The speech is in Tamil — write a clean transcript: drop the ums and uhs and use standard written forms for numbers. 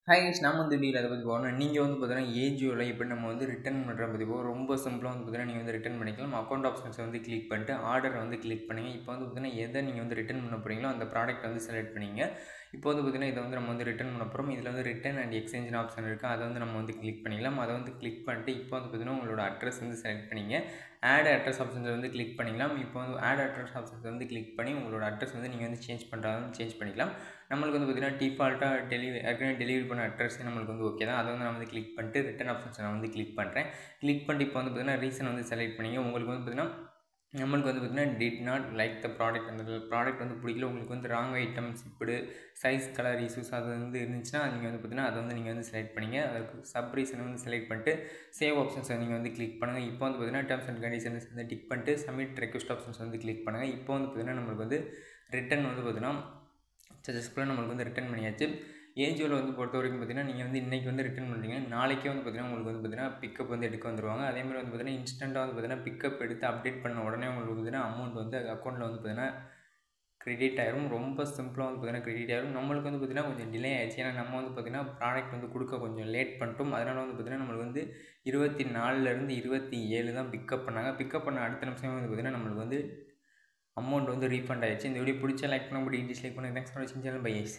ஹாய் கைஸ், நான் வந்து டீல் அதை பற்றி போகணும். நீங்கள் வந்து பார்த்தீங்கன்னா ஏஜியோவில் எப்படி நம்ம வந்து ரிட்டர்ன் பண்ணுற பற்றி போக ரொம்ப சிம்பிளாக வந்து பார்த்தீங்கன்னா நீங்கள் வந்து ரிட்டர்ன் பண்ணிக்கலாம். அக்கௌண்ட் ஆப்ஷன்ஸை வந்து கிளிக் பண்ணிட்டு ஆர்டரை வந்து கிளிக் பண்ணுங்க. இப்போ வந்து பார்த்தீங்கன்னா எதை நீங்கள் வந்து ரிட்டர்ன் பண்ண போகிறீங்களோ அந்த ப்ராடக்ட் வந்து செலக்ட் பண்ணிங்க. இப்போ வந்து பார்த்தீங்கன்னா இதை வந்து நம்ம வந்து ரிட்டர்ன் பண்ண போகிறோம். இதில் வந்து ரிட்டர்ன் அண்ட் எக்ஸ்சேஞ்ச் ஆப்ஷன் இருக்குது. அதை வந்து நம்ம வந்து கிளிக் பண்ணிக்கலாம். அதை வந்து கிளிக் பண்ணிட்டு இப்போ வந்து பார்த்தீங்கன்னா உங்களோட அட்ரஸ் வந்து செலக்ட் பண்ணிங்க. ஆட் அட்ரஸ் ஆப்ஷன்ஸை வந்து கிளிக் பண்ணிக்கலாம். இப்போ வந்து ஆட் அட்ரஸ் ஆப்ஷன்ஸை வந்து கிளிக் பண்ணி உங்களோட அட்ரஸ் வந்து நீங்கள் வந்து சேஞ்ச் பண்ணுறாலும் சேஞ்ச் பண்ணிக்கலாம். நம்மளுக்கு வந்து பார்த்தீங்கன்னா டிஃபால்ட்டாக ஏற்கனவே டெலிவரி பண்ண அட்ரஸ் நம்மளுக்கு வந்து ஓகே தான். அதை வந்து நான் வந்து கிளிக் பண்ணிட்டு ரிட்டன் ஆப்ஷன்ஸ் நான் வந்து கிளிக் பண்ணுறேன். கிளிக் பண்ணிட்டு இப்போ வந்து பார்த்தீங்கன்னா ரீசன் வந்து செலக்ட் பண்ணிங்க. உங்களுக்கு வந்து பார்த்தீங்கன்னா நம்மளுக்கு வந்து பார்த்தீங்கன்னா did not like the product, அந்த ப்ராடக்ட் வந்து பிடிக்கல, உங்களுக்கு வந்து ராங் ஐட்டம்ஸ் இப்படி சைஸ் கலர் இஷ்யூஸ் அது வந்து இருந்துச்சுன்னா நீங்கள் வந்து பார்த்தீங்கன்னா அதை வந்து நீங்கள் வந்து செலக்ட் பண்ணிங்க. அதுக்கு சப் ரீசன் வந்து செலக்ட் பண்ணிட்டு சேவ் ஆப்ஷன்ஸை நீங்கள் வந்து கிளிக் பண்ணுங்கள். இப்போ வந்து பார்த்தீங்கன்னா டேர்ம்ஸ் அண்ட் கண்டிஷன்ஸ் வந்து டிக் பண்ணிட்டு சப்மிட் ரெக்வஸ்ட் ஆப்ஷன்ஸ் வந்து கிளிக் பண்ணுங்கள். இப்போ வந்து பார்த்தீங்கன்னா நம்மளுக்கு வந்து ரிட்டன் வந்து பார்த்தீங்கன்னா சக்ஸஸ்ஃபுல்லாக நம்மளுக்கு வந்து ரிட்டன் பண்ணியாச்சு. ஏஜியோவில் வந்து பொறுத்த வரைக்கும் பார்த்தீங்கன்னா நீங்கள் வந்து இன்றைக்கி வந்து ரிட்டன் பண்ணுறீங்க, நாளைக்கே வந்து பார்த்தீங்கன்னா உங்களுக்கு வந்து பார்த்தீங்கன்னா பிக்கப் வந்து எடுக்க வந்துடுவாங்க. அதேமாதிரி வந்து பார்த்தீங்கன்னா இன்ஸ்டண்ட்டாக வந்து பார்த்தீங்கன்னா பிக்கப் எடுத்து அப்டேட் பண்ண உடனே உங்களுக்கு பார்த்தீங்கன்னா அமௌண்ட் வந்து அக்கௌண்ட்டில் வந்து பார்த்தீங்கன்னா கிரெடிட் ஆயிரும். ரொம்ப சிம்பிளாக வந்து பார்த்தீங்கன்னா கிரெடிட் ஆயிரும். நம்மளுக்கு வந்து பார்த்தீங்கன்னா கொஞ்சம் டிலே ஆயிடுச்சு. ஏன்னா நம்ம வந்து பார்த்தீங்கன்னா ப்ராடக்ட் வந்து கொடுக்க கொஞ்சம் லேட் பண்ணிட்டோம். அதனால் வந்து பார்த்தீங்கன்னா நம்மளுக்கு வந்து 24லேருந்து 27 தான் பிக்கப் பண்ணாங்க. பிக்கப் பண்ண அடுத்த நிமிஷமே வந்து பார்த்தீங்கன்னா நம்மளுக்கு வந்து அமௌண்ட் வந்து ரீஃபண்ட் ஆயிடுச்சு. இந்த வீடியோ பிடிச்சா லைக் பண்ண முடியும், டிஸ்லைக் பண்ணுங்கள். தேங்க்ஸ் ஃபார் வாட்சிங் சேனல். Bye guys.